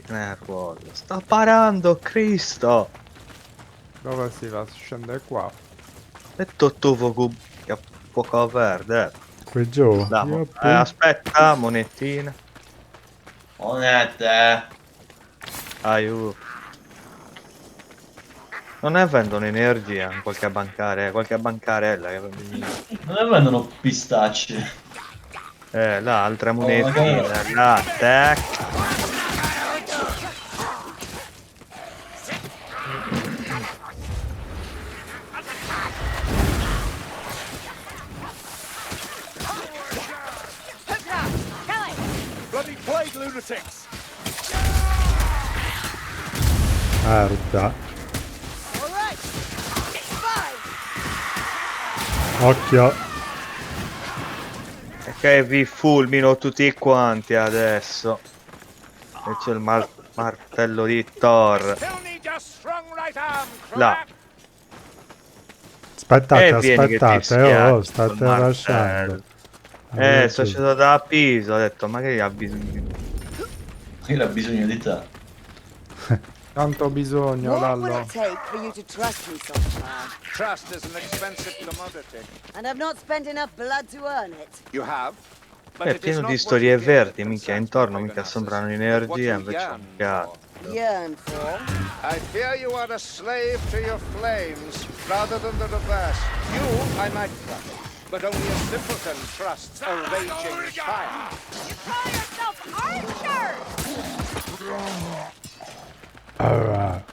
Nervoso. Sta parando, Cristo! Dove si va? Si scende qua. E tutto che fuoco verde. Qui giù. Andiamo. Yuppi. Aspetta, monetina. Monete. Aiuto. Non ne vendono energia in qualche bancarella che Non ne vendono pistacci. là, altra Oh, monetina, là, tac. Bloody plague lunatics! Merda. Occhio. E che vi fulmino tutti quanti adesso. E c'è il martello di Thor. Still need your strong right arm, Là. crack! Aspettate, Vieni che ti aspettate. Oh, schiaccio state col lasciando. martello. Sono sceso da Pisa, ho detto magari ha bisogno di... Io ho bisogno di te. Tanto bisogno, What will Lallo. it take for you to trust me, Solskjaer? Trust is an expensive commodity. And I've not spent enough blood to earn it. You have. But È it is pieno not di what storie you get verdi, that minchia, concerns intorno me, mica Paganassus, sembrano but what energia, you invece yearn un cazzo. Yearn for? I fear you are a slave to your flames, rather than the reverse. You, I might trust, but only a simpleton trusts a raging fire. You call yourself Archer! Alright.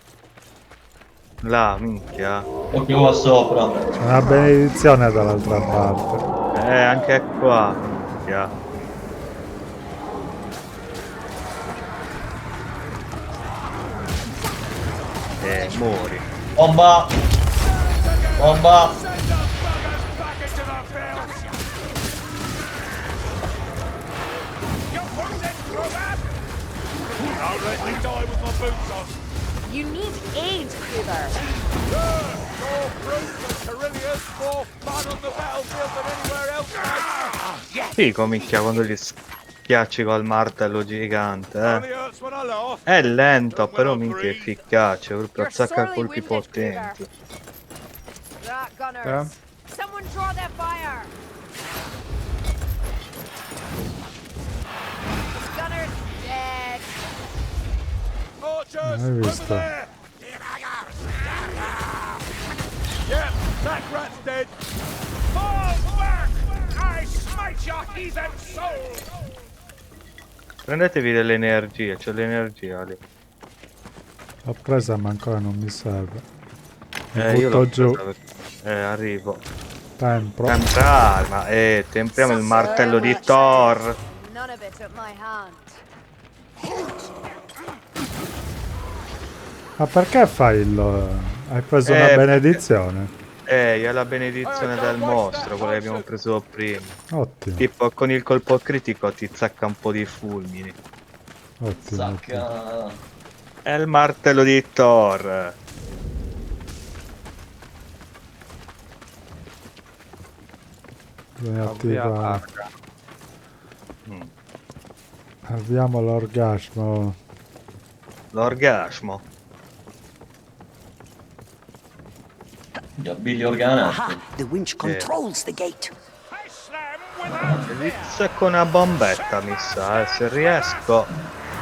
Là, minchia. Occhio qua sopra. C'è una benedizione dall'altra parte. Anche qua, minchia. Muori. Bomba! Bomba! Back into the field! You're wounded, Crobat! I'll let me die with my boots on. You need aid, Kruber. More brutes and Carillions, more fun on the battlefield than anywhere else, mate. Figo, minchia, quando li schiacci col martello gigante, Only hurts when I laugh. È lento, però minchia è efficace, proprio attacca colpi potenti. Right, gunners. Someone draw their fire. Gunners dead. Archers, Hai over visto? there! Yeah, that rat's dead. Fall back! I smite your heathen soul! Prendetevi delle energie, c'è l'energia lì. L'ho presa ma ancora non mi serve. Mi Io butto l'ho giù. presa arrivo. Tempro. Temprare, ma tempriamo il martello di Thor. None of it at my hand. Ma perché fai il... Hai preso una benedizione? È la benedizione del mostro, quella che abbiamo preso prima. Ottimo, Tipo con il colpo critico ti zacca un po' di fulmini. ottimo. ottimo. Sacca. È il martello di Thor. Bisogna Avvia attivare. l'arca. Avviamo l'orgasmo. L'orgasmo. Billy Organati. Aha! The winch controls the gate. I slam without Inizia con una bombetta, mi sa, se riesco.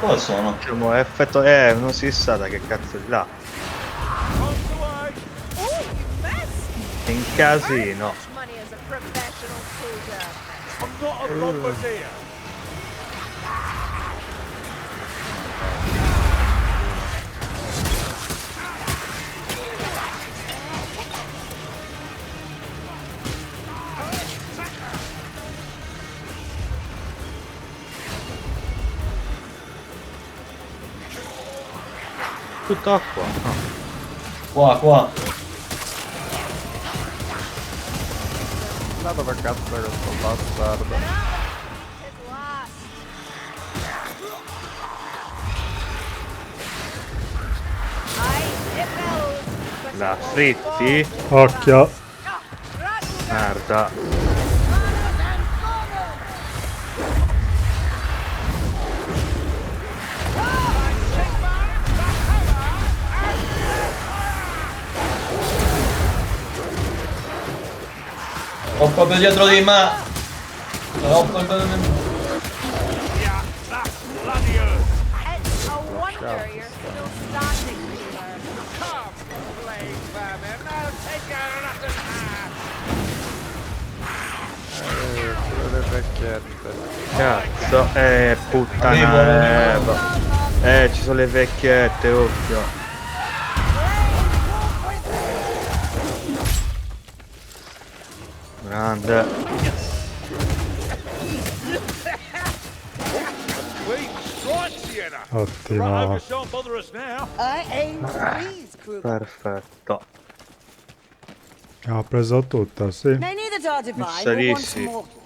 Dove sono? Diciamo, effetto... non si sa da che cazzo è là. bombs away. Oh, you missed! In casino. Much money as a professional soldier. I'm not a bombardier. Tutto acqua. Qua. Ma dove cazzo è questo bastardo? His last. I it La fritti. Occhio. Merda. Ho proprio dietro di me. Ho proprio... It's a wonder you're still standing here. Come, plague vermin. I'll take your rotten ass. Pure le vecchiette. Cazzo, puttana. Ci sono le vecchiette, occhio. Grande. Ottimo. I aim please, Kruger. Perfetto. Ho preso tutto, sì. May neither are divine or once Sarissimi. mortal.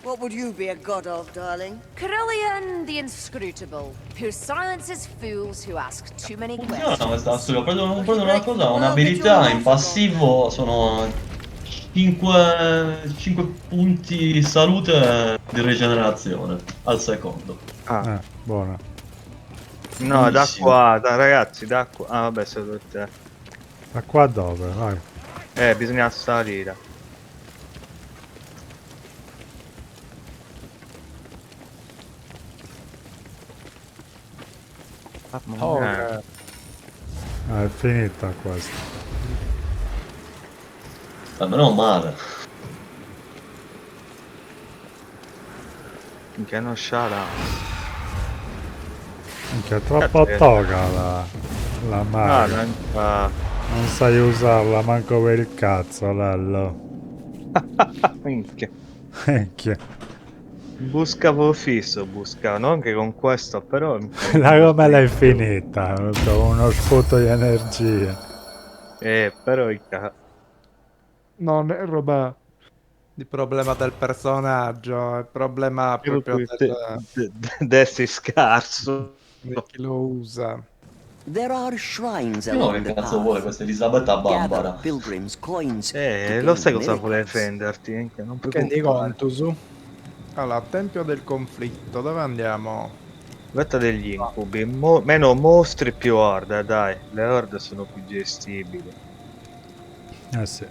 What would you be a god of, darling? Carillion the Inscrutable, who silences fools who ask too many Funziona questions. questa storia, prendono una cosa, un'abilità in passivo, sono 5 punti salute di rigenerazione al secondo. Ah, Buono. no, da Buonissimo. qua, ragazzi, da qua. Ah, vabbè, se dovete... Ma qua dove? Vai. bisogna salire. Oh, È finita questa. Meno male. Che non sciala. Minchia, è troppo toga la Ah, maga. non fa... Non sai usarla manco per il cazzo, Lello. Minchia. Minchia. Buscavo fisso, buscavo, non che con questo, però... Da come l'hai finita? Ho avuto uno sputo di energia. però... non è roba di problema del personaggio, è problema proprio Dessi scarso. di chi lo usa. There are shrines Io no, along che the cazzo vuole path. questa Elisabetta Bambara? Gather pilgrims' coins. to Lo sai gain cosa vuole miracles. venderti? Che non puoi Che di comprare. Contusu. Allora, Tempio del Conflitto, dove andiamo? Vetta degli incubi, meno mostri più orde, dai. Le orde sono più gestibili. Eh sì.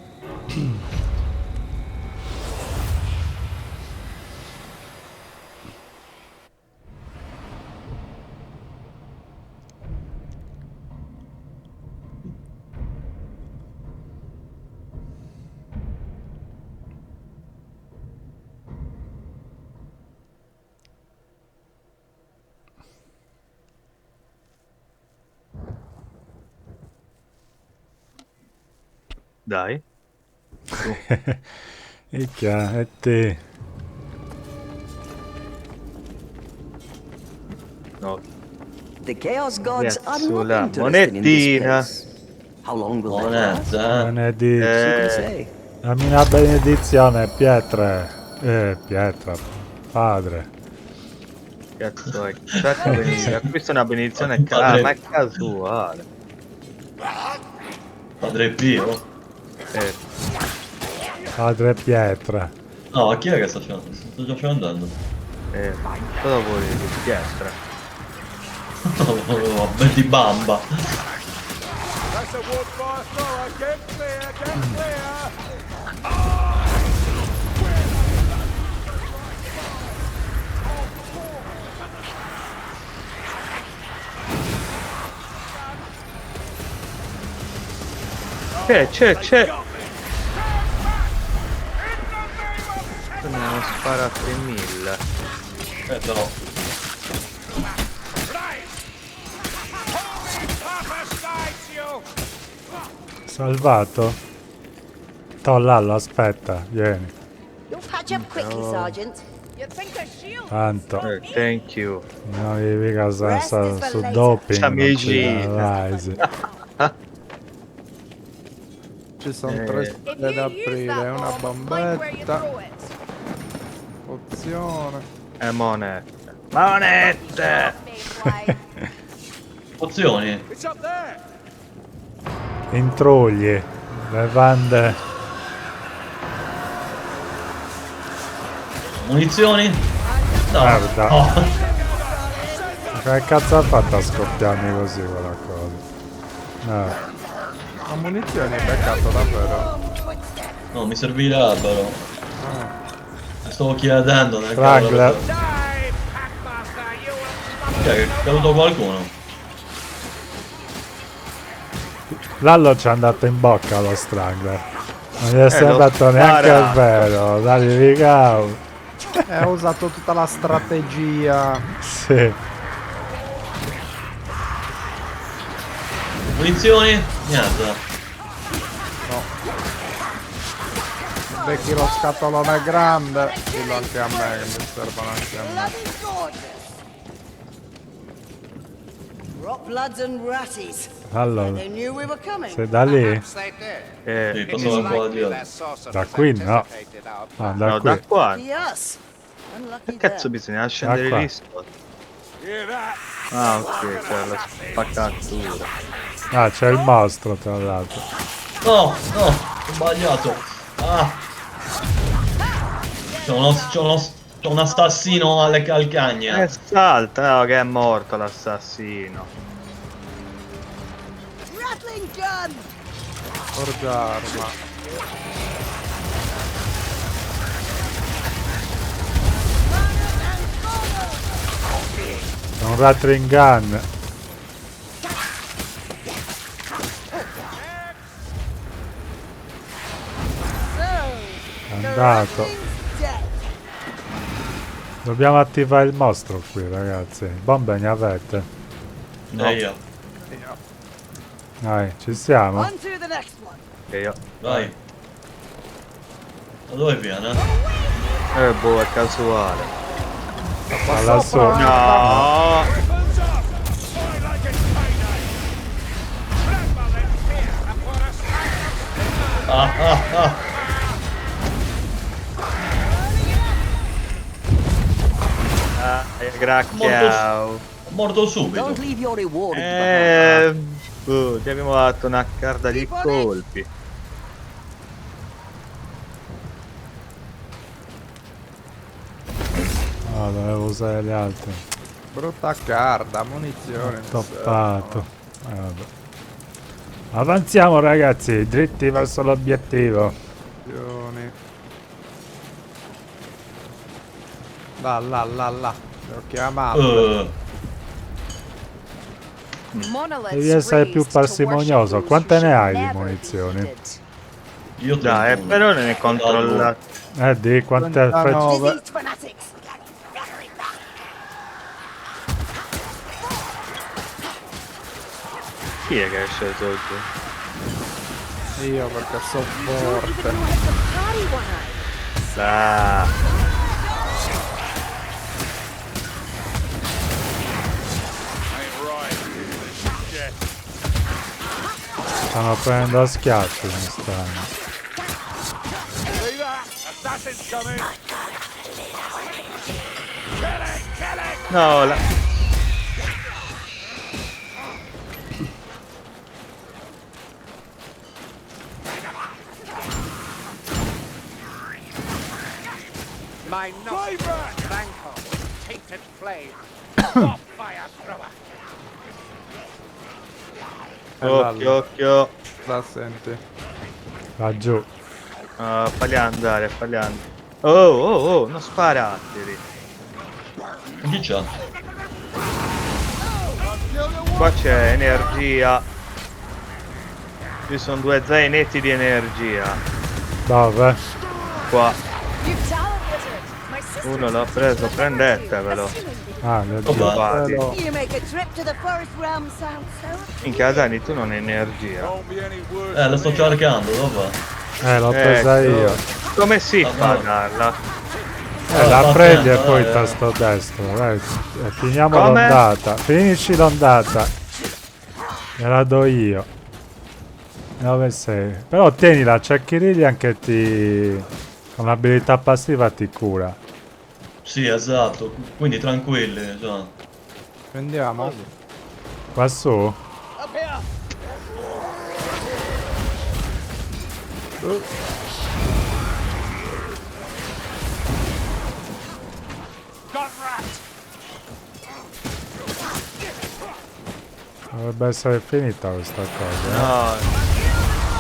Dai. Minchia, e te? No. The Chaos Gods are Cazzo, not la interested in this monetina. place. How long will that last? Monezza, Benedizione. Who can Eh, say? Dammi una benedizione, Pietre. Pietra. Padre. cazzo è? Certo, questa è una benedizione Padre. ma è casuale. Padre Pio. Padre Pietra. No, ma chi è che sta facendo? Sto già andando. Cosa vuoi di finestra? Di bamba. That's a wood fire thrower. Get clear, get clear. C'è. Andiamo a sparare a 3000. Però. Salvato? Lallo, aspetta, vieni. You'll patch up quickly, Sergeant. You'd think a shield. Tanto. Thank you. Non devi mica Rest is for su later. doping. Amici. Rise. Ci sono 3 If stelle da you use aprire, that una bomb, mind where you bombetta, throw it. pozione. Monete. Monete! Mayfly. Pozioni. It's up there. Intrugli. Bevande. Munizioni? No. Merda. Oh. Che cazzo ha fatto a scoppiarmi così quella cosa? No. Ma munizioni è beccato davvero. No, mi servirebbero. Stavo chiedendo nel Strangler. Die, Packmaster, you will Cioè, è caduto qualcuno. Lallo ci è andato in bocca lo Strangler. Non gli è sembrato l'ho neanche sparato. vero. Dai, rigao. Ha usato tutta la strategia. Sì. Munizioni? Niente. Becchi lo scatolone grande. Dillo anche a me che mi servono anche a me. Bloody gorgeous. Rot bloods and ratties. Allora, They knew we were coming. sei da lì? Perhaps they did. Sì, Eh, passavo un po' di Their sorcerers Da qui no. anticipated our Ah, plan. da no, qui. da qua. Yes. Unlucky Che cazzo them. bisogna scendere qua. lì? sto? Hear that? Ah, ok, c'è la spaccatura. Ah, c'è il mostro tra l'altro. No, no, ho sbagliato. Ah. C'è un assassino alle calcagna. Salta, no, che è morto l'assassino. Rattling gun. Forgia arma. È un Rattling Gun. È andato. Dead. Dobbiamo attivare il mostro qui, ragazzi. Bombe ne avete? Io. Dai, ci siamo. On to the next one. Che io. Vai. Da dove viene? Boh, è casuale. Ma lassù. No! Weapons up! Fight like it's payday! Tremble in fear upon a sight of Ah, ah, ah. Ah, gracchiao. Morto subito. Don't leave your reward behind. Ti abbiamo dato una carta di colpi. No, dovevo usare le altre. Brutta carta, munizione. Toppato. Vabbè. Avanziamo, ragazzi, dritti verso l'obiettivo. Munizioni. Là. Ti ho chiamato. Monoliths Devi essere più raised to parsimonioso. worship Quante those ne who hai should di never be munizioni? heeded. Io Dai, 31. però ne controlla. Di quante 39. Diseased fanatics. Chi è che è sceso giù? Io perché so forte. Party one. Ah, stanno prendendo a schiaffi, mi stanno. See that? Assassins coming! Kill it! no, My nostrils rankle with tainted flame. Stop fire thrower! occhio, occhio. La senti. Laggiù. Fagli andare, fagli andare. Oh, non sparateli. Chi c'ha? Qua c'è energia. Ci sono 2 zainetti di energia. Dove? Qua. You talent wizard. My sister Uno l'ha preso, prendetevelo. Ah, le Oh, va. Guardi. You make a trip to the forest realm sound so. Minchia, Dani, tu non hai energia. Won't be any worse. Lo sto cercando, dove? l'ho presa Ecco. io. Come si Ah, fa a no. darla? La sta prendi e attento, poi il tasto destro. Vai. Finiamo Come? l'ondata. Finisci l'ondata. Me la do io. Dove sei? Però tienila, c'è Kirillian che ti... con l'abilità passiva ti cura. Sì, esatto. Quindi tranquilli, cioè. Andiamo. Qua su? Dovrebbe essere finita questa cosa. No.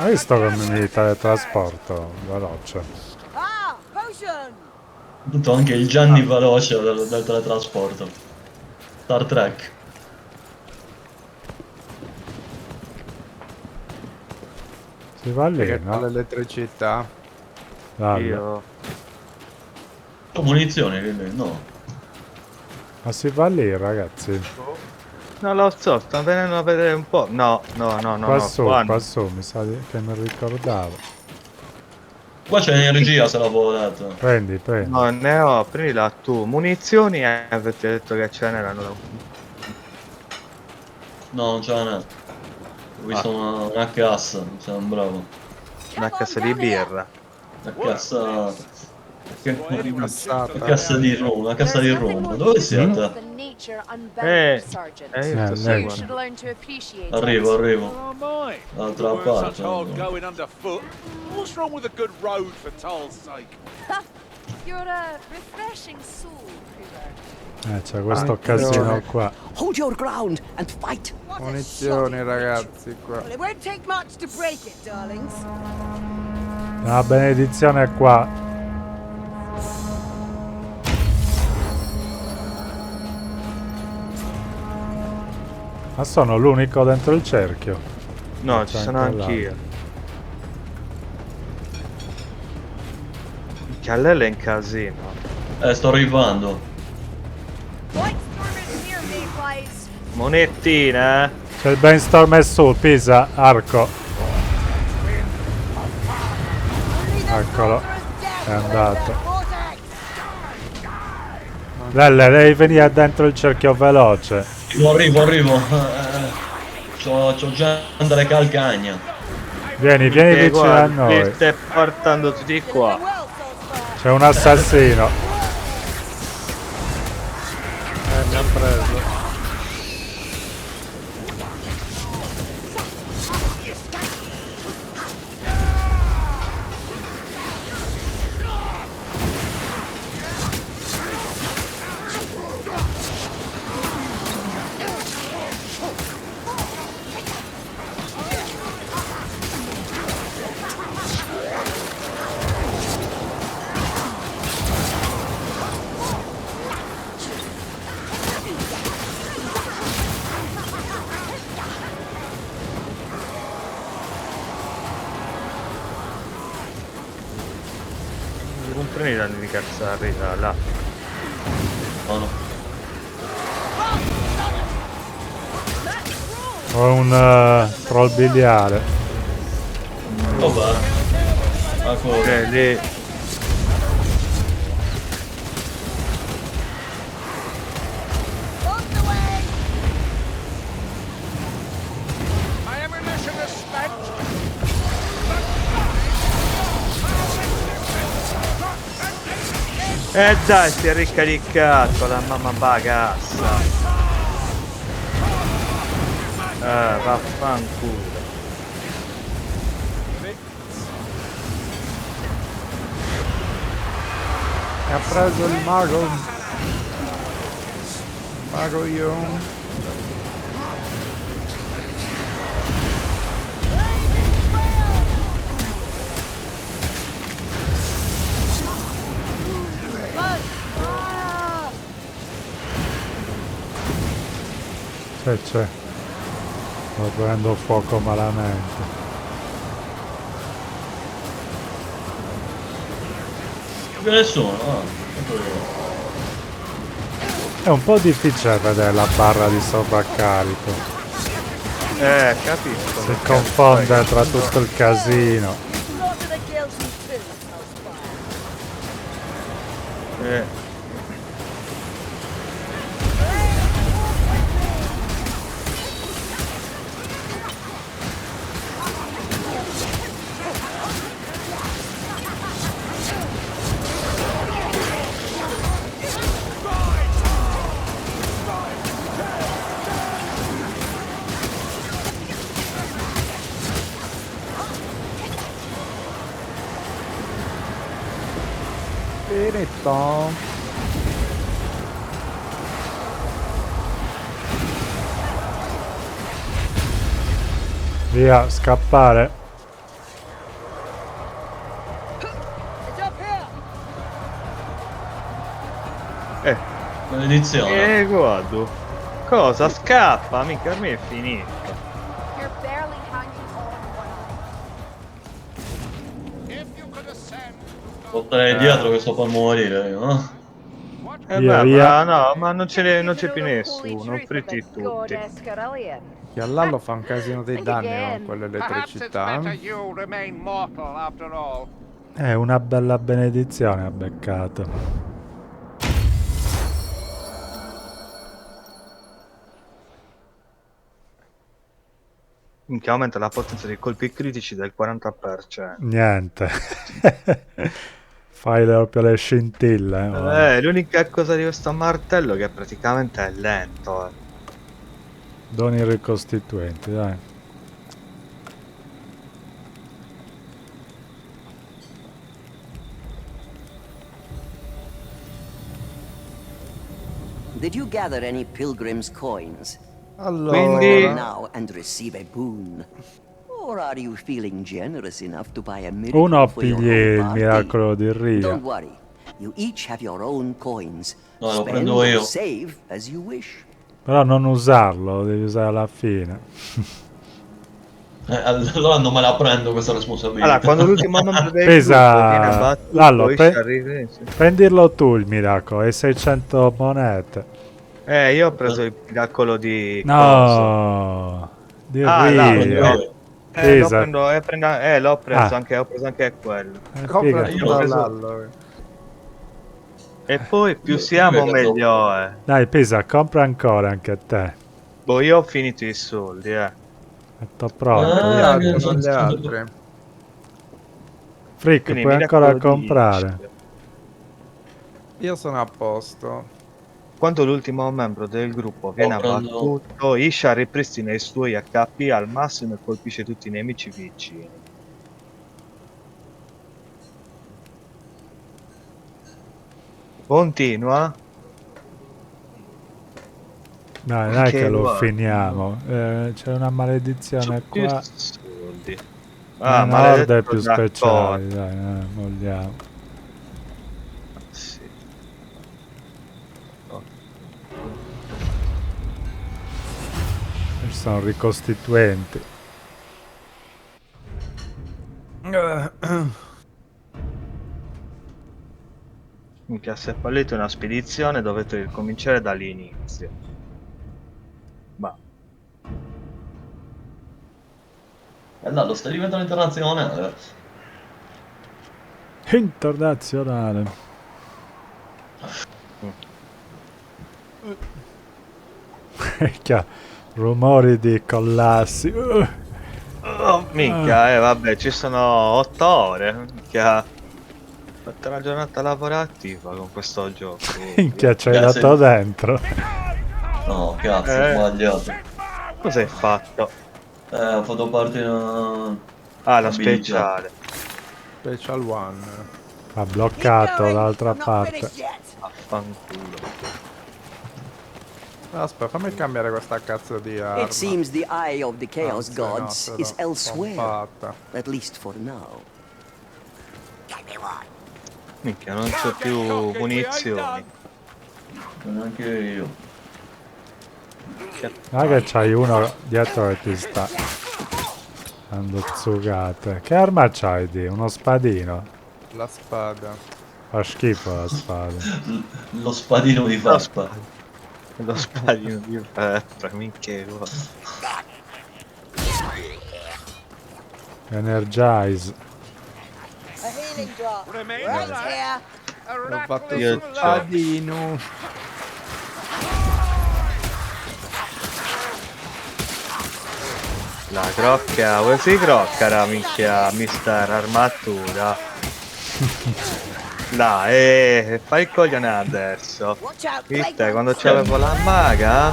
Hai visto come mi teletrasporto veloce? Ah, potion! Appunto anche il Gianni veloce del teletrasporto. Star Trek. Si va lì, Che fa no? l'elettricità. Dai. Io... Ho munizioni, quindi no. Ma si va lì, ragazzi. Non lo so, sto venendo a vedere un po'. No, no, no, no, Qua no. su, Qua no. qua su, mi sa che mi ricordavo. Qua c'è energia, se l'avevo detto. Prendi, prendi. No, ne ho, prendila tu. Munizioni e avete detto che ce n'erano. No, non c'è n'è. Ho visto una cassa, mi sembrava. Una cassa di birra. Una cassa... Cassata. Una cassa di rum, una cassa di rum. Dove siete? The nature unbound, Sergeant. io sto lei. You seguendo. should learn to appreciate Arrivo, it. arrivo. Oh my! D'altra We're parte. such hard going underfoot. What's wrong with a good road for toll's sake? You're a refreshing soul, Kruger. C'è questo casino qua. Hold your ground and fight. What a Munizioni, shoddy ragazzi, qua. Well, it won't take much to break it, darlings. La benedizione è qua. Ma sono l'unico dentro il cerchio. No, ci C'è sono anche anch'io. Callella è in casino. Sto arrivando. White storm is near me, guys. Monettine, C'è il brainstorm è su, Pisa, arco. Eccolo. È andato. Lelle, devi venire dentro il cerchio veloce. Arrivo. C'ho già delle calcagna. Vieni vicino a noi. Li stai portando tutti qua. C'è un assassino. Mi ha preso. Non prendi danni di cazzo arriva là. No, no. Ho un troll biliare. Vabbè. Ecco. Lì. My ammunition is spent. Dai, si è ricaricato la mamma bagassa. Vaffanculo. Mi ha preso il mago. Mago io. C'è. Sto prendendo fuoco malamente. Che nessuno, ecco io. È un po' difficile vedere la barra di sovraccarico. Capisco. Si perché confonde stai- tra tutto il casino. Slaughter the guilty too, Hellspire. Finito. Via, scappare. Maledizione. guarda. Cosa? Scappa, mica per me è finito. You're barely hanging on one eye. If you could ascend, Porterei dietro che sto per morire, no? Via, Beh, via. no, ma non c'è You più know the holy nessuno, truth fritti about tutti. Goddess Carillion. Che all'allo fa un casino di Think danni again. con perhaps it's quell'elettricità. better you remain mortal after all. Una bella benedizione ha beccato. Minchia, aumenta la potenza dei colpi critici del 40%. Niente. Fai proprio le scintille. Guarda. L'unica cosa di questo martello è che praticamente è lento. Doni ricostituenti, dai. Did you gather any pilgrim's coins? Allora, Quindi- Now and receive a boon. Or are you feeling generous enough to buy a miracle Uno for your pigli whole il party? miracolo di Ria. Don't worry. You each have your own coins. No, lo Spend prendo or io. save as you wish. Però non usarlo, lo devi usare alla fine. Allora non me la prendo questa responsabilità. Allora, quando l'ultimo membro del Pesa- gruppo viene abbattuto, Lallo, Ish arriva- Prendilo tu il miracolo, e 600 monete. io ho preso il miracolo di... No, di Ah, Ria. là, Prendo io. Pesa. l'ho preso Ah. anche, ho preso anche quello. compra Figati. io tutto l'ho preso. all'allo. E poi più Io- siamo io vedo- meglio è. Dai, Pisa, compra ancora anche te. Boh, io ho finito i soldi, Metto pronto. Ah, Gli altri, che non gli sono- altri. Frick, Quindi puoi ancora miracolo di comprare. Ish. Io sono a posto. Quando l'ultimo membro del gruppo viene prendo- abbattuto, Isha ripristina i suoi HP al massimo e colpisce tutti i nemici vicini. Continua. Dai, Che che lo guarda. finiamo. C'è una maledizione Più qua. soldi. Una maledetto orde più Giacomo. speciali. Dai, vogliamo. Sì. Ci sono ricostituenti. Minchia, se fallite una spedizione dovete ricominciare dall'inizio. Ma No, sta diventando internazionale. Internazionale. Minchia, rumori di collassi. oh, minchia, vabbè, ci sono 8 ore. Minchia, ho fatto una giornata lavorativa con questo gioco. Minchia, c'hai Grazie. dato dentro. No, cazzo, ho sbagliato. Cosa hai fatto? Ho fatto parte di una... Ah, la abilità. speciale. Special one. Ha bloccato Keep going. dall'altra I'm not parte. finished yet. Affanculo. Aspetta, fammi cambiare questa cazzo di arma. It seems the eye of the Chaos Anzi, no, Gods ce is l'ho elsewhere. pompata. At least for now. Minchia, non c'ho più munizioni. Neanche io. Guarda che c'hai uno dietro che ti sta dando zugate. Che arma c'hai di? Uno spadino? La spada. Fa schifo la spada. Lo spadino di Vespa. Lo spadino di Vespa, minchia. Energize. A healing drop. Remain Right alive. here. A L'ho rat fatto Io sul c'ho. spadino. La crocca, vuoi si crocca, minchia, mister armatura. Dai, fai il coglione adesso. Watch out, Viste, Blake. quando c'avevo la maga?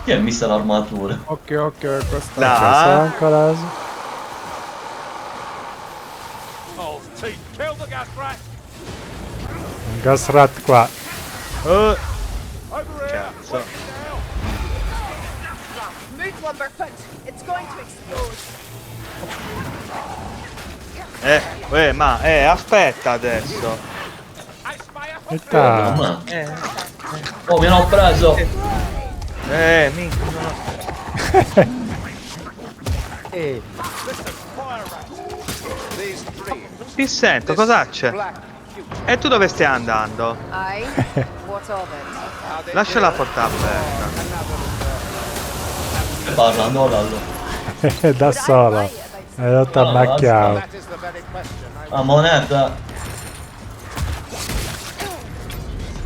Chi è mister armature? Ok, questa Dai. Sono ancora... Oh, T, kill the gas rat. Un gas rat qua. Over here. Cazzo. Move, Lumberfoot. It's going to explode. Ma aspetta adesso. I spy a Aspetta. Oh, mi hanno preso! Minchia, no. These dreams, Ti sento, cosa c'è? black future, E tu dove stai andando? Aye? What of it? are they Lascia la here? porta aperta. E parla, no, Lallo. Da solo. È rotto a macchiato. That is the very question I La moneta.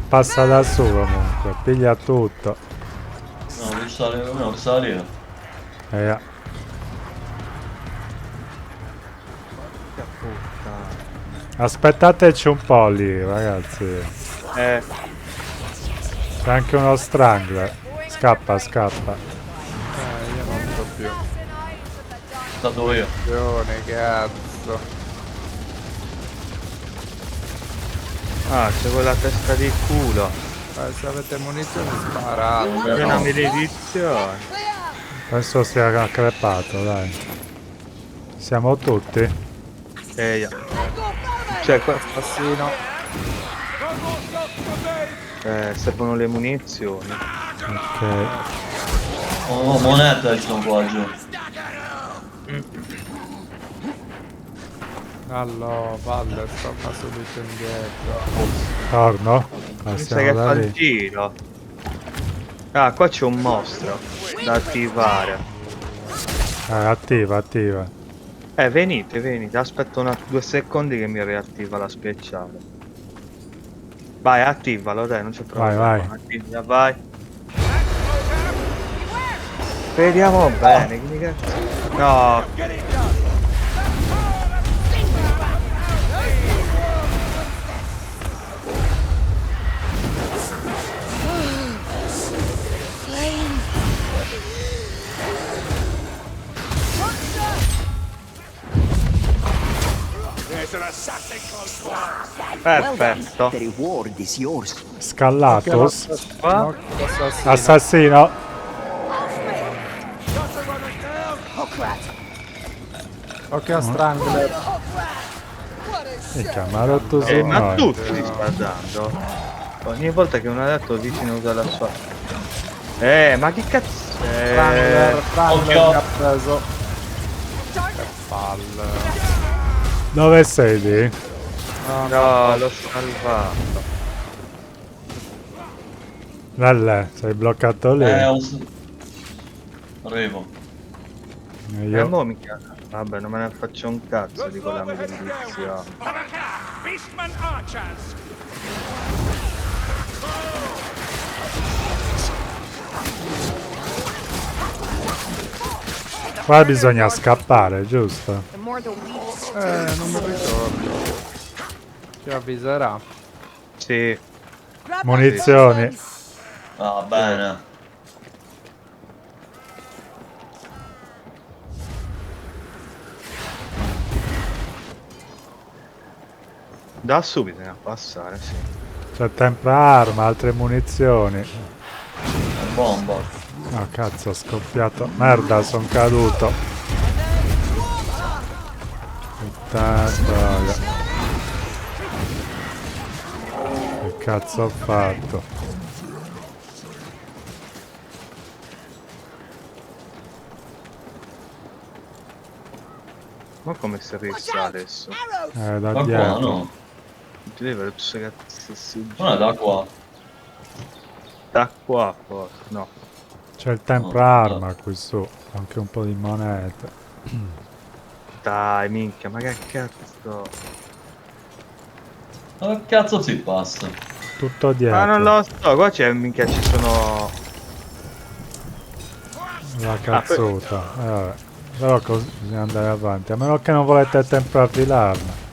Passa da su comunque. Piglia tutto. No, devi salire, no, salire. Eh, aspettateci un po' lì, ragazzi. C'è anche uno strangler. Scappa, scappa. Io non so più. Stato io. Attenzione, cazzo. Ah, c'è quella testa di culo. Se avete munizioni sparate. C'è una maledizione. Questo si è crepato, dai. Siamo tutti? Cioè, qua Assassino. servono le munizioni. Ok. Oh, moneta ci sono qua giù. Allora, palle, torna subito indietro. Torno? Mi sa Passiamo che da fa il lì. giro. Ah, qua c'è un mostro da attivare. Attiva, attiva. Venite, aspetto 2 secondi che mi riattiva la speciale. Vai, attivalo, dai, non c'è problema. Vai. Attiva, vai. Vediamo bene, che cazzo. No, perfetto. The reward is yours. Scallatus. Qua? Assassino. Assassino. Occhio a Strangler. Minchia, mi ha rotto su Ma noi. tutti li sta dando. Ogni volta che uno ha detto vicino usa la sua. Ma che cazzo? Strangler Occhio. mi ha preso. Che palle. Dove sei lì? No, l'ho salvato. Lelle, sei bloccato lì? Arrivo. Io... Mo mi chiama. Vabbè, non me ne faccio un cazzo di quella maledizione. Beastman archers. Qua bisogna scappare, giusto? The more the weeds. Non mi ricordo. Ci avviserà. Sì. Munizioni. Va bene. Da su bisogna passare, sì. C'è tempra arma, altre munizioni. Bomba. Oh cazzo, ho scoppiato. Merda, sono caduto. Puttana troia. Che cazzo ho fatto? Ma come si rissa adesso? Da Da qua, dietro. no? Ti devi avere tutte cazzo si Non è da qua. da qua forse. No. C'è il tempra arma qui su. Anche un po' di monete. Dai, minchia, ma che cazzo? Ma che cazzo si passa? Tutto dietro. Ma non lo so, qua c'è minchia, ci sono. La cazzuta. Vabbè. Però così bisogna andare avanti. A meno che non volete temprare l'arma.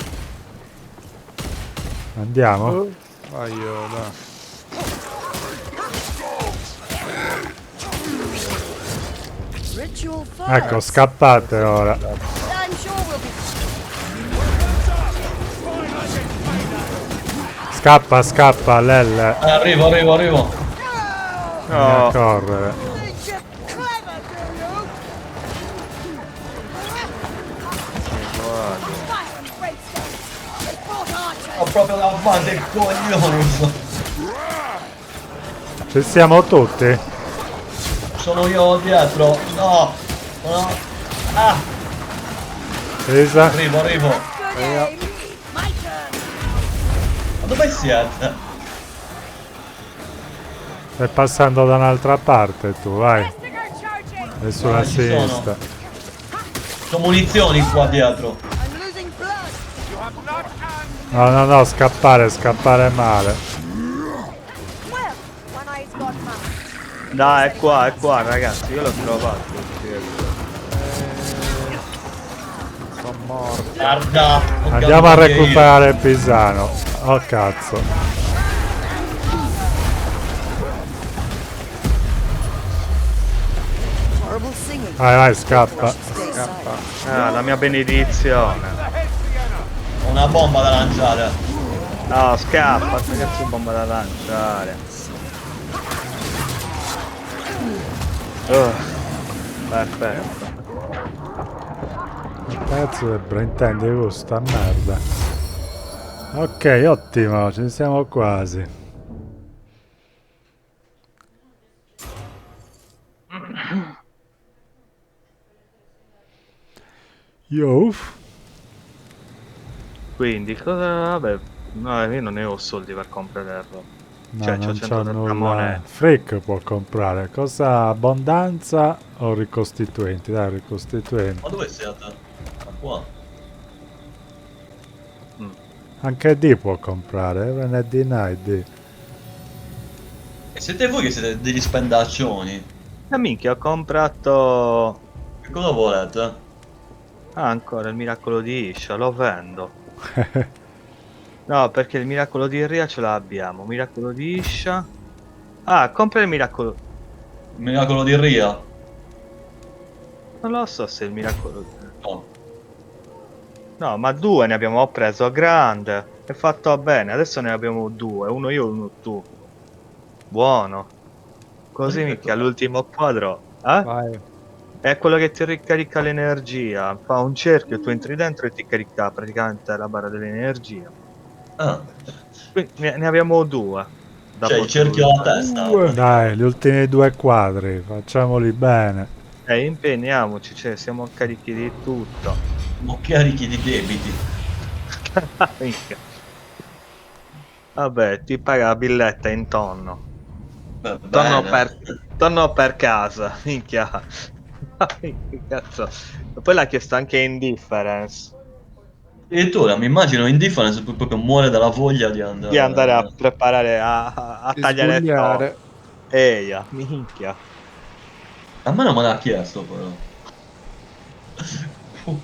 Andiamo? Vai io, dai. Ritual first. Ecco, scappate ora. I'm sure we'll be. Scappa, scappa, Lelle. Arrivo. No. Bisogna correre. Think you're clever, do you? Fire and brimstone. They brought archers. proprio davanti il coglione. Ci siamo tutti? Sono io dietro. No. No. Ah, Isa? arrivo. Good aim. My turn. Ma dove siete? Stai passando da un'altra parte tu, vai. Sticker charging! E sulla Ci sono. sinistra. C'ho munizioni qua dietro. I'm losing blood. You have not earned No, scappare male. Well, one eye's got mouth. Dai, è qua, ragazzi, io l'ho trovato. Sono morto. Guarda. ho Andiamo a capito che io- recuperare Pisano. Oh cazzo. Horrible singing. Vai, scappa. Stay silent. Ah, la mia benedizione. Ho una bomba da lanciare. No, scappa, che cazzo di bomba da lanciare. Perfetto. Che cazzo è braintendi questa merda. Ok, ottimo, ci siamo quasi. Yo. Quindi, cosa... Vabbè, no, io non ne ho soldi per comprare roba. No, Cioè, non c'ho c'ho 130 nulla. monete. Freak può comprare. Cosa? Abbondanza o ricostituenti? Dai, ricostituenti. Ma dove siete? Ah, qua. Anche D può comprare, venerdì night D. E siete voi che siete degli spendaccioni. Minchia, ho comprato... Che cosa volete? Ah, ancora il miracolo di Isha, lo vendo. No, perché il miracolo di Ria ce l'abbiamo. Miracolo di Isha. Ah, compra il miracolo. Il miracolo di Ria? Non lo so se il miracolo. No. No, ma due ne abbiamo preso grande. È fatto bene. Adesso ne abbiamo due. Uno io e uno tu. Buono. Così mica all'ultimo quadro. Eh? Vai. È quello che ti ricarica l'energia. Fa un cerchio, tu entri dentro e ti carica praticamente la barra dell'energia. Ah, Quindi ne abbiamo due. Da c'è il poter cerchio alla usare. testa. Dai, gli ultimi due quadri, facciamoli bene. Impegniamoci, cioè siamo carichi di tutto. Ma carichi di debiti. Minchia. Vabbè, ti paga la billetta in tonno. Bene. Torno per casa, minchia. Che cazzo. E poi l'ha chiesto anche Indifference. Addirittura mi immagino Indifference proprio muore dalla voglia di andare, Di andare a preparare, a Di tagliare il sbugliare. tonno. Eia, minchia. A me non me l'ha chiesto però.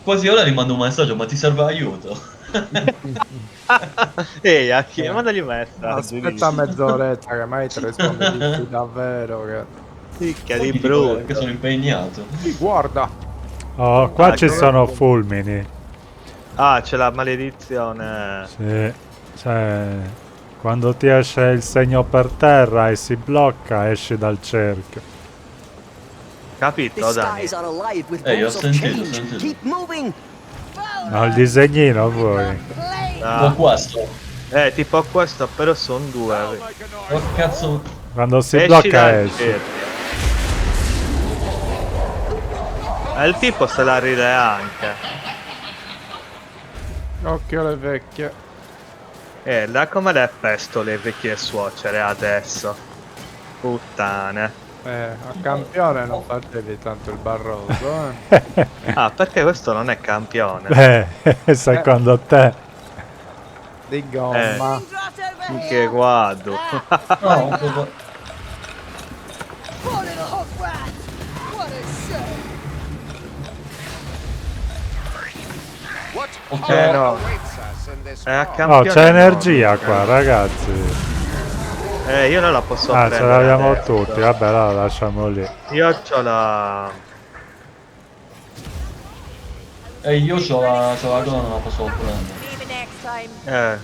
Quasi ora gli mando un messaggio, ma ti serve aiuto? Eia, mandagli un messaggio. Aspetta mezz'oretta che mai ti risponde dici davvero che... Minchia Poi di ti dico che brutto. sono impegnato. Sì, guarda. Oh, qua Ah, ci che- sono fulmini. Ah, c'è la maledizione. Sì, cioè, quando ti esce il segno per terra e si blocca, esci dal cerchio. The Capito, Dani? skies are alive with Hey, balls ho of sentito, change. ho sentito. Keep moving. No, il disegnino voi. Ah, Con questo. tipo questo, però sono due. Oh cazzo. Quando si Esci blocca dal esci. cerchio. Il tipo se la ride anche. Occhio alle vecchie. Da come le pesto le vecchie suocere adesso. Puttane. A campione non facevi tanto il barroso, eh. Ah, perché questo non è campione. Secondo te? Di gomma. Che guardo. No, un po'. What a hot rat! What a shame! What Ok, horror no. awaits us in this È a fog? campione. Oh, c'è energia no. qua, ragazzi. Io non la posso Ah, prendere. ce l'abbiamo adesso. tutti. Vabbè, allora lasciamo lì. Io c'ho la... E io c'ho la cosa, non la posso prendere. Maybe next time.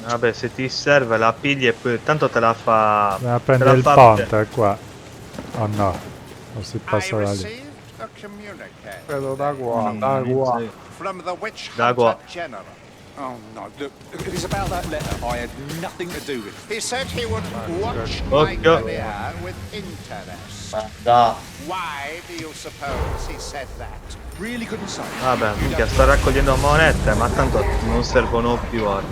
Vabbè, se ti serve la pigli e poi tanto te la fa... Andiamo a te prendere la il fa- ponte qua. Oh no, non si I passa da lì. received a communique Credo da qua, da qua. sì. from the witch Da qua. hunter general. Oh no, look, it was about that letter. I had nothing to do with it. He said he would watch my Occhio. career with interest. Da. Why do you suppose he said that? Really couldn't say. Vabbè, minchia, sto raccogliendo monete, ma tanto non servono più ora.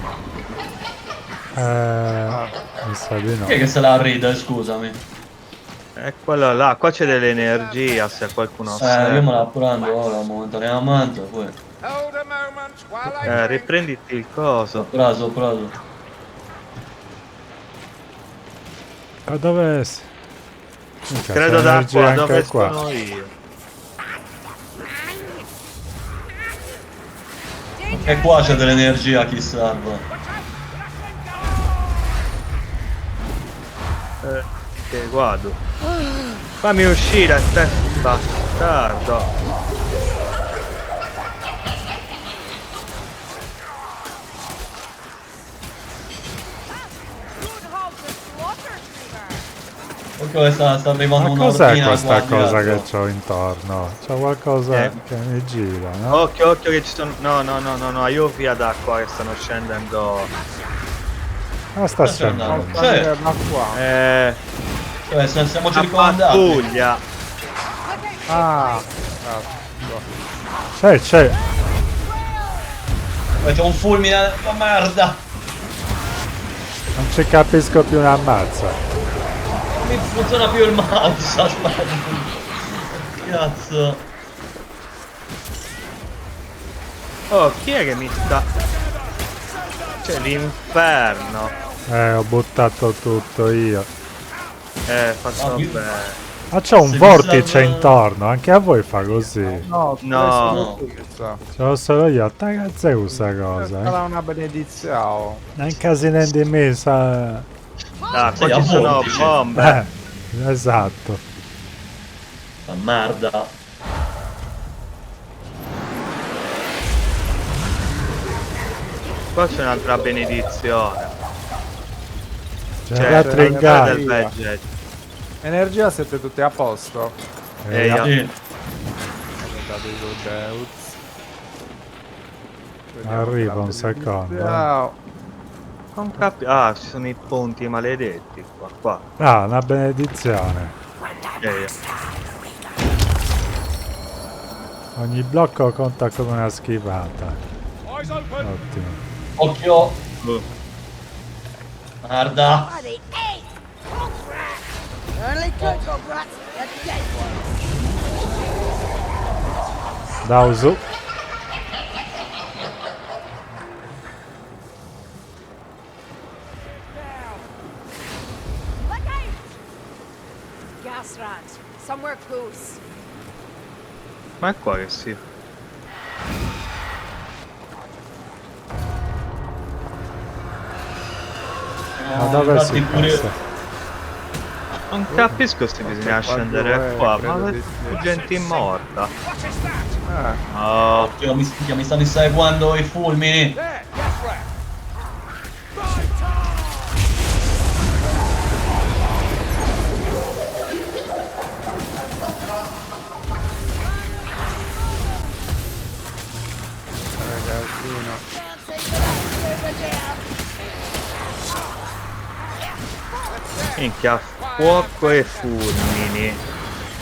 Mi sa di no. Chi è che se la ride, scusami? È quello là, qua c'è dell'energia se qualcuno Io serve. me la prendo ora momentaneamente, poi. Hold a moment while I drink. Riprenditi il coso. Ho preso. Ma dove... Minchia, Credo c'è da energia qua, anche dove qua. sono io. E qua c'è dell'energia, chi salva. Che guardo. Fammi uscire, te bastardo. Ok, sta arrivando Ma una cos'è ordina questa qua, cosa dietro. che c'ho intorno? C'è qualcosa che mi gira, no? Occhio, occhio che ci sono. No, io via d'acqua che stanno scendendo. Ah, sta scendendo. Cioè, Ma qua. cioè, siamo Una circondati. pattuglia. Ah. C'è. C'è un fulmine, ma merda. Non ci capisco più una mazza. Non mi funziona più il mouse, aspetta. Cazzo. Oh, chi è che mi sta. C'è l'inferno. Ho buttato tutto io. Faccio bene. Ma c'è un Se mi vortice serve- intorno, anche a voi fa così. No, No. Ce l'ho solo io, ragazzi, questa cosa. Sarà una benedizione. Non incasinen di me, sa... Ah, Sei qua a ci sono vortice. bombe. Esatto. Ma merda. Qua c'è un'altra benedizione. C'è C'è la del tringata. budget. Energia, siete tutti a posto? Eia. Sì. Arriva un secondo. Ciao. Non Ah, ci sono i ponti maledetti qua. Ah, una benedizione. Eia. Ogni blocco conta come una schivata. Ottimo. Occhio. Merda. Bloody eight! Only good, go brats. That's dead one. Dausu. Look out! Gas rat. Somewhere close. Ma è qua che si. Ma dove infatti si pure- passa? Non capisco se bisogna scendere qua, ma è gente morta. Oh, Occhio, mi stanno inseguendo i fulmini. There, yes, right. minchia, fuoco e fulmini.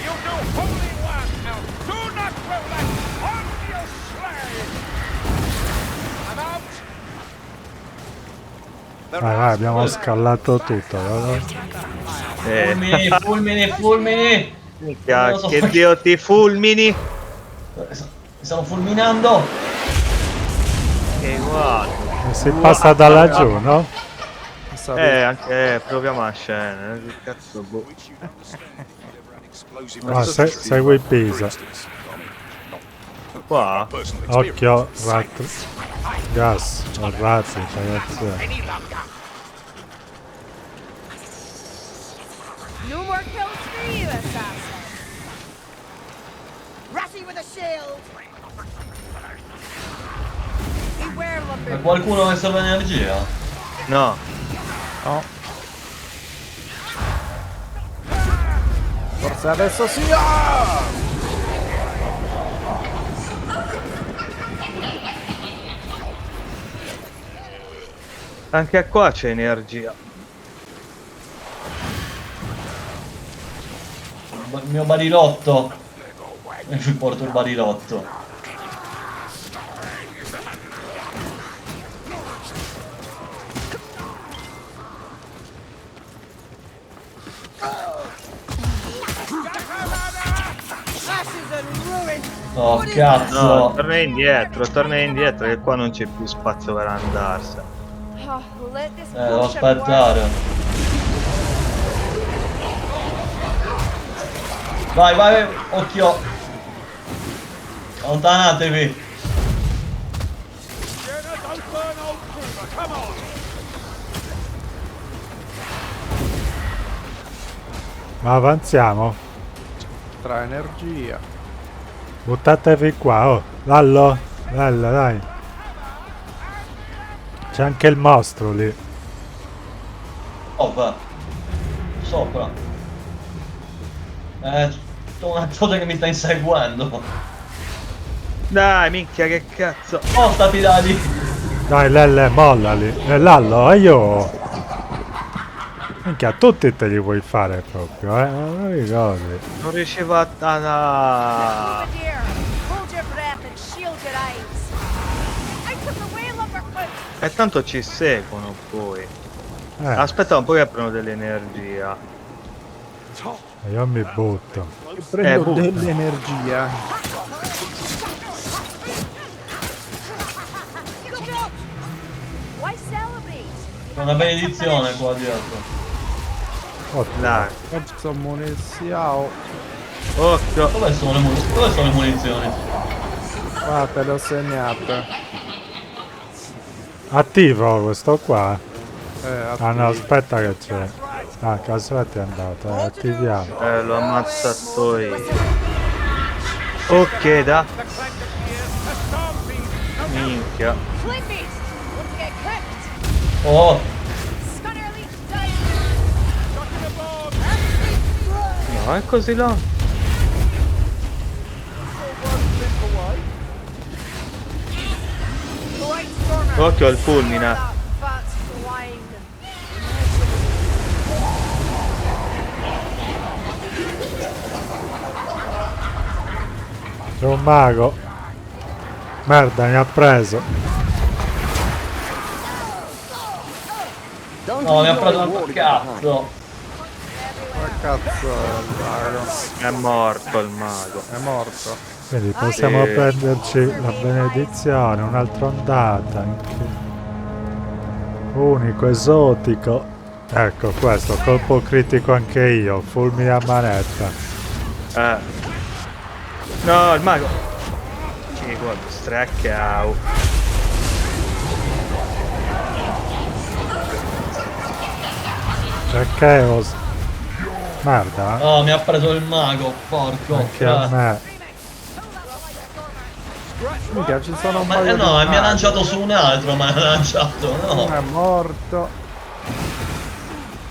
You do holy one now. Do not relax. On your slave. I'm out. The Vai, abbiamo scallato tutto. Fulmini, fulmini, fulmini. Minchia, Non lo so. che Dio ti fulmini. Mi stanno fulminando. Che guarda. Si passa da laggiù, no? Anche proviamo la scena. Che cazzo boh. Ma segui Pisa. Qua? Occhio, rat. Gas, o razzi, ragazzi. No more kills for you, assassin. Ratty with a shield. Beware, Ma lumber. qualcuno che serve energia? No. No. Forse adesso sì. Anche qua c'è energia. Il mio barilotto. E vi porto il barilotto. Ashes and ruin. Oh No, cazzo. torna indietro che qua non c'è più spazio per andarsene. Oh, let this Devo potion work. aspettare. Vai, vai, occhio. Allontanatevi. Ma avanziamo. Tra energia. Buttatevi qua, oh. Lallo. Lallo, dai. C'è anche il mostro lì. Sopra. Sopra. C'è una cosa che mi sta inseguendo. Dai, minchia, che cazzo. Spostati da lì. Dai, Lelle, mollali. Lallo, e io... Minchia, tutti te li vuoi fare proprio, non ricordi. Non riuscivo a... Over here. Hold your breath and shield your eyes. I took a whale uppercut. E tanto ci seguono poi. Aspetta un po' che prendo dell'energia. Io mi butto. Prendo butta. dell'energia. Why celebrate? C'è una benedizione qua dietro. Dai, Faccio munizione. occhio. Dove sono le munizioni? Guarda, le ho segnate. Attivo questo qua. Ah no, attivo. aspetta che c'è. Ah, Casvetti è andato, attiviamo. L'ho ammazzato io. Ok, da. Minchia. Flame beast. Want to get clipped? Oh, Scunner leech dive. No, è così là. Right stormer. Occhio al fulmine. That fat swine. C'è un mago. Merda, mi ha preso. no, mi ha preso un cazzo. Ma cazzo è il mago? È morto il mago. È morto. Quindi possiamo Sì. prenderci la benedizione, un'altra ondata. Unico, esotico. Ecco questo, colpo critico anche io, fulmine a manetta. No, il mago. Sì, guarda, straccao. C'è Chaos. Merda, No, mi ha preso il mago, porco. anche a me. Minchia, ci sono un Ma paio di no, mi ha maghi. lanciato su un altro, ma l'ha lanciato, Uno no. è morto.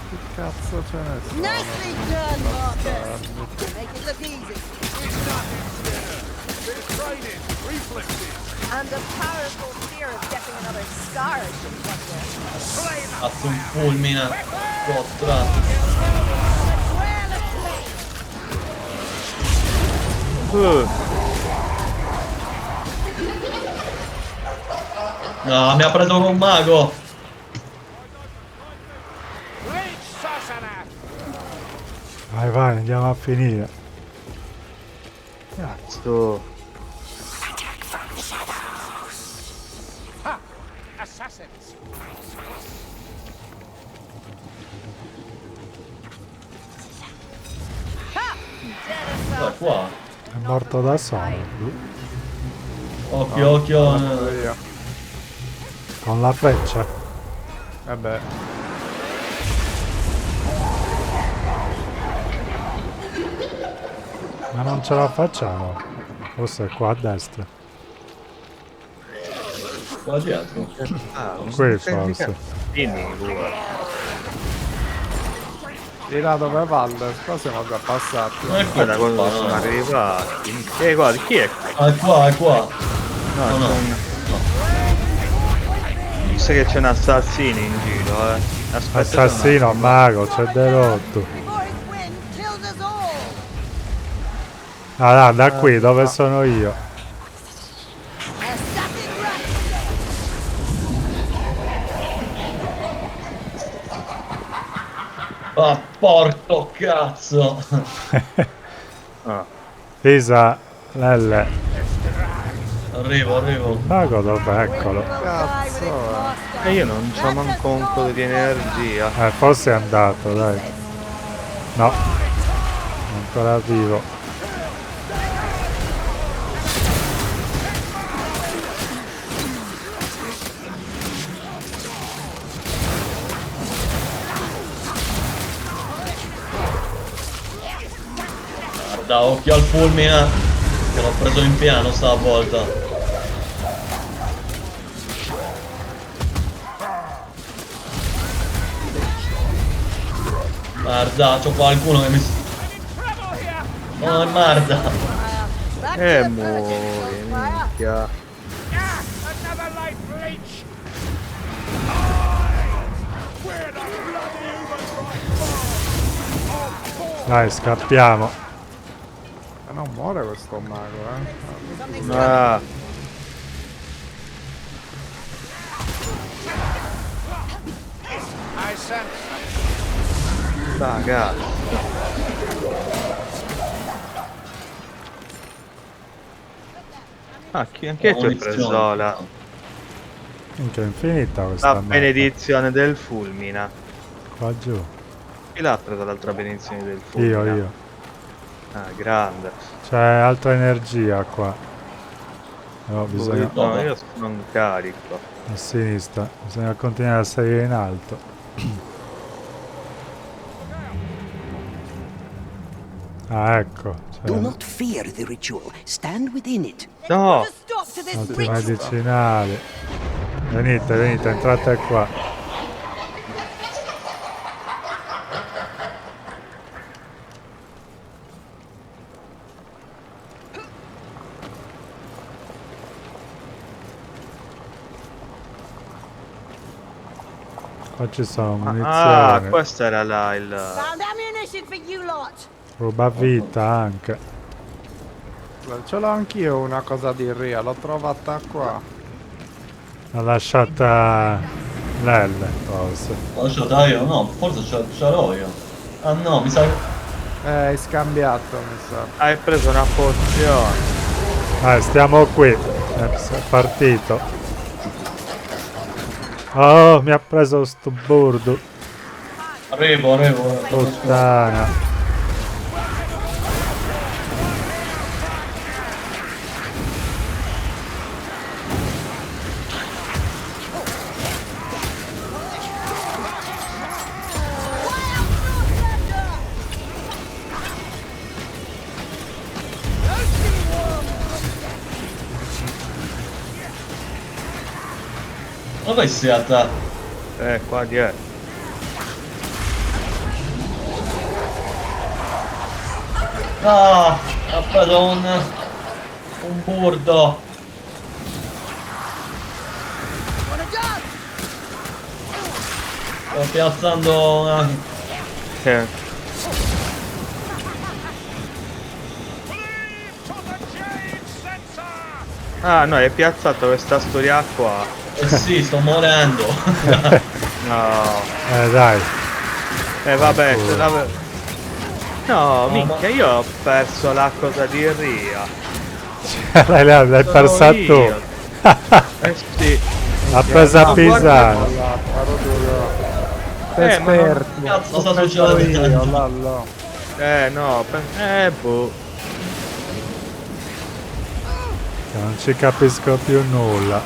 Che cazzo ce ne sono? Nicely done, Marcus. Make it look easy. And the powerful fear of getting another scar should wonder. Fatto un fulmine. Contra. No, mi ha preso un mago. Vai, vai, andiamo a finire. Cazzo. Assassins. Da qua. È morto da solo. Occhio, occhio. Io. Con la freccia. Vabbè. Ma non ce la facciamo. Forse è qua a destra. Qua dietro. Qui forse. Dimmi, Di là dove valle, qua siamo già passati. Non è qua guarda quando sono arrivati. Guarda, chi è? Ah, è qua, è qua. No, No, no. sono... forse che c'è un assassino in giro, Aspetta Assassino, mago, c'è derotto. Before his wind kills us all. Ah, da qui, dove sono io. Assassin run. Ah, porco cazzo! Ah, Isa, Lelle. Arrivo. Mago dov'è? Eccolo. Cazzo. e io non c'ho manco un po' di energia. Forse è andato, dai. No. Ancora vivo. Guarda, occhio al fulmine. Che l'ho preso in piano stavolta. Guarda, c'ho qualcuno che mi... Oh, merda! Muori, minchia. Another light breach! Dai, scappiamo. Ma non muore questo mago, Ah, I sense ragazzi. Anche tu hai preso la Minchia, è infinita questa mappa. benedizione del fulmine. Qua giù. Chi l'ha preso l'altra benedizione del fulmine? Io. Ah, grande. C'è altra energia qua. No, bisogna... No, io non carico. A sinistra. Bisogna continuare a salire in alto. Ah, ecco. Do not fear the ritual. Stand within it. No! Put a stop to this Altri ritual. medicinali. Venite, entrate qua. Qua ci sono Ah, munizioni. questo era là il... Found ammunition for you lot. Ruba vita anche. Ce l'ho anch'io una cosa di Ria, l'ho trovata qua. L'ha lasciata Lelle, forse. L'ho lasciata io? No, forse ce l'ho io. Ah no, mi sa che... Hai scambiato, mi sa. Hai preso una pozione. Stiamo qui. È partito. Oh, mi ha preso sto bordo. Arrivo. Puttana. Dove siete? Qua dietro. Ah, ha preso un burdo. Want a job? Sto piazzando una... Eh, Ah, no, hai piazzato questa storia qua. Eh sì, sto morendo. No. Dai. Vabbè, no, minchia, io ho perso la cosa di Ria. L'hai persa tu. Io. Sì. L'ha presa Pisano. Sei ma non- esperto. Cazzo sta L'ho preso succedendo? io, lallo. No, boh. Non ci capisco più nulla.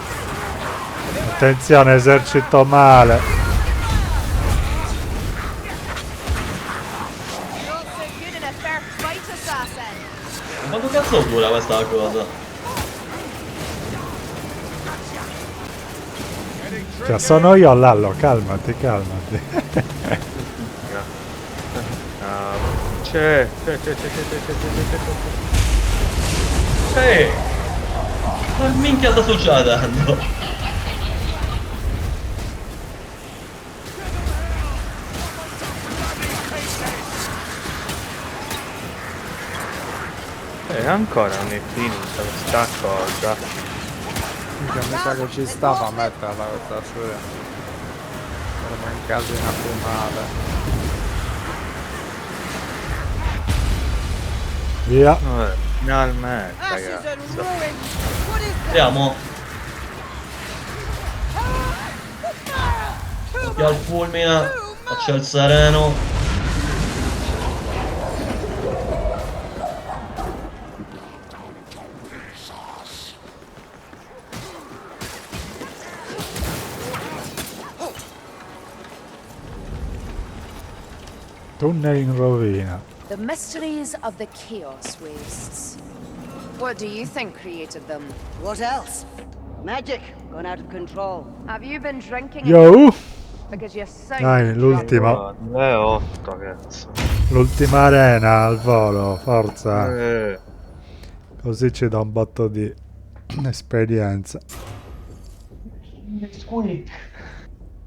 Attenzione, esercito male. You're so good in a fair fight, assassin. Quanto cazzo dura questa cosa? Cioè, sono io Lallo, calmati. C'è. Ma minchia sta succedendo? Ancora non è finita questa cosa. Minchia, mi sa che ci stava a metterla questa storia. Saremo in casina più male. Via. Finalmente, Ashes and ragazzi. ruin. What is that? Andiamo. Occhio al fulmine. Faccia il sereno. Tunnel in rovina. The mysteries of the Chaos Wastes. What do you think created them? What else? Magic gone out of control. Have you been drinking? Yo! Because you sound Dai, drunk. l'ultima. Le 8, cazzo. L'ultima arena al volo, forza. Eh, Così ci dà un botto di esperienza.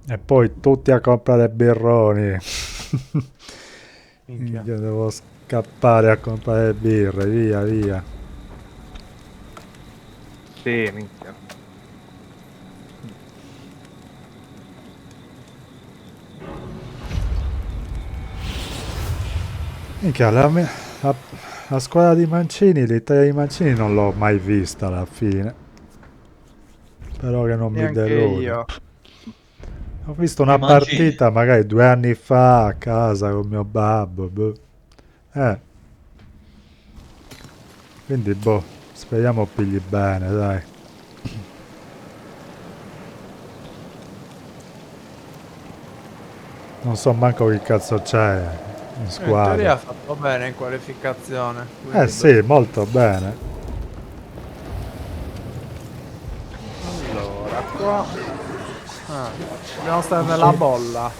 E poi tutti a comprare birroni. Minchia. Io devo scappare a comprare birre, via, via. sì, minchia. Minchia, la squadra di Mancini, l'Italia di Mancini non l'ho mai vista alla fine. Però che non mi Neanche delude. io. Ho visto una Mancini. partita magari 2 anni fa a casa con mio babbo. Boh. Quindi boh, speriamo pigli bene, dai. Non so manco che cazzo c'è in In teoria ha squadra. fatto bene in qualificazione. quindi Sì, molto bene. Allora, qua. Dobbiamo stare nella bolla.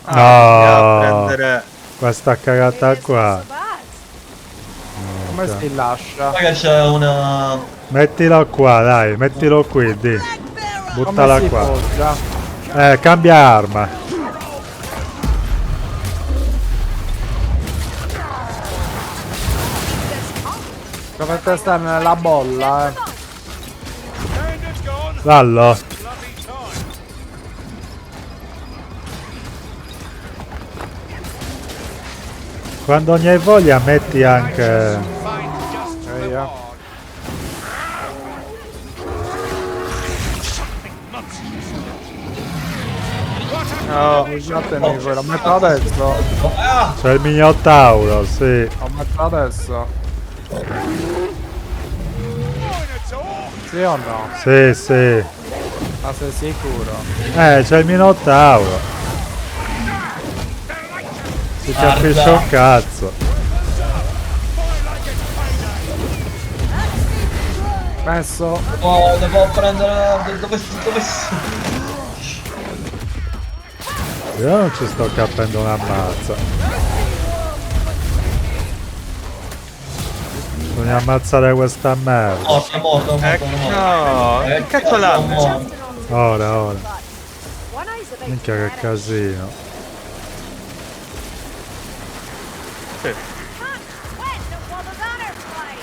Andiamo a No, prendere... questa cagata qua. So bad. Come si lascia? Raga, c'è una... Mettilo qua, dai, mettilo qui, di. Buttala Come si qua. poggia? Cambia arma. Dovete stare nella bolla, Vallo. Quando ne hai voglia metti anche... Io. No, Usatemi quello, metto adesso. C'è il Minotauro, sì. Lo metto adesso. Sì o no? Sì, sì. Ma sei sicuro? C'è il Minotauro. Si capisce un cazzo. Messo. Oh, devo prendere... Dove... Io non ci sto capendo una mazza. Bisogna ammazzare questa merda. Morto, è morto, è morto, è morto. no, che cazzo l'ha messo? Ora. One eye's about Minchia che to casino. Sì. When will the banner fly?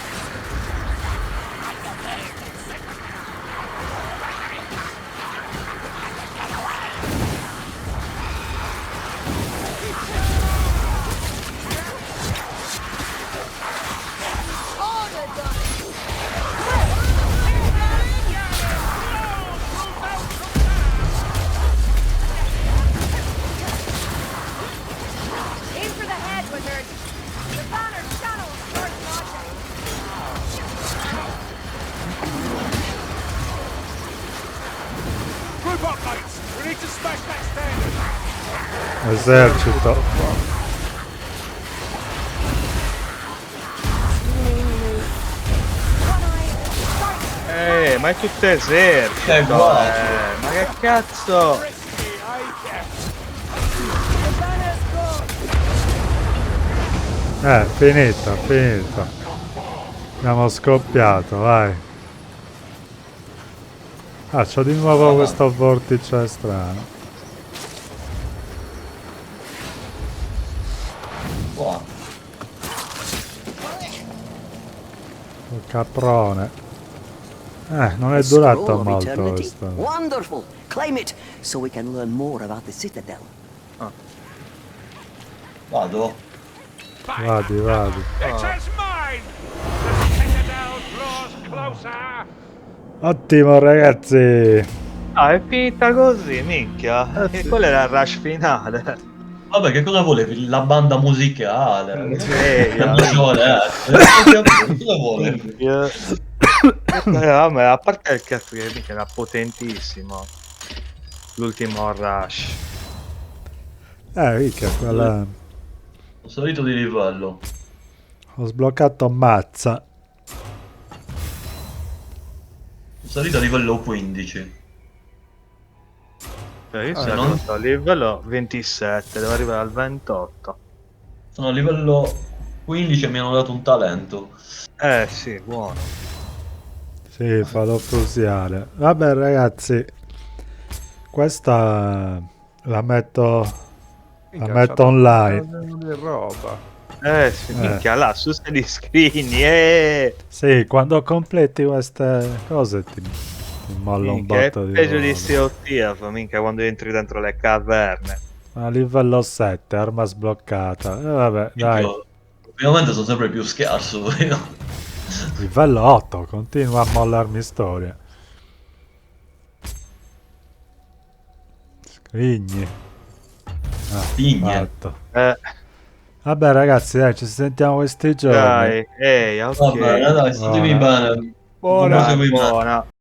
Aim for the head, wizard. The banner channel starts launching. Group up, mates. We need to smash that standard. Esercito. Ma è tutto esercito. Che guaio. Ma che cazzo? Finita. Abbiamo scoppiato, vai. C'ho di nuovo questo vortice strano. Qua. Sto caprone. Non è A durato scroll of molto eternity. questo. Wonderful. Claim it so we can learn more about the Citadel. Vado. Vadi, vadi. It is mine! The Citadel draws closer! Ottimo ragazzi. Ah, è finita così, minchia. E sì. quello era il rush finale. Vabbè, che cosa volevi? La banda musicale? Sveglia. Cosa cosa vuole? Minchia. Vabbè, a parte il cazzo che minchia era potentissimo. L'ultimo rush. Minchia, quella... Ho salito di livello. Ho sbloccato mazza. Ho salito a livello 15. Io sono non- arrivato a livello 27, devo arrivare al 28. Sono a livello 15 e mi hanno dato un talento. Sì, buono. Sì, fallo fusiale. Vabbè ragazzi, questa la metto online. Di roba. Sì, minchia, là, su sti scrigni, Sì, quando completi queste cose ti molla un minchia, è botto di peggio di roba. COTF, minchia, quando entri dentro le caverne. A livello 7, arma sbloccata. Vabbè, dai. Io, ultimamente sono sempre più scarso. Io. Livello 8, continua a mollarmi storia. Scrigni. Pigne. Fatto. Eh, Vabbè ragazzi, dai, ci sentiamo questi giorni. dai, ok. Va bene, dai, statemi Buona. bene. Buona. Proseguimento. Buona.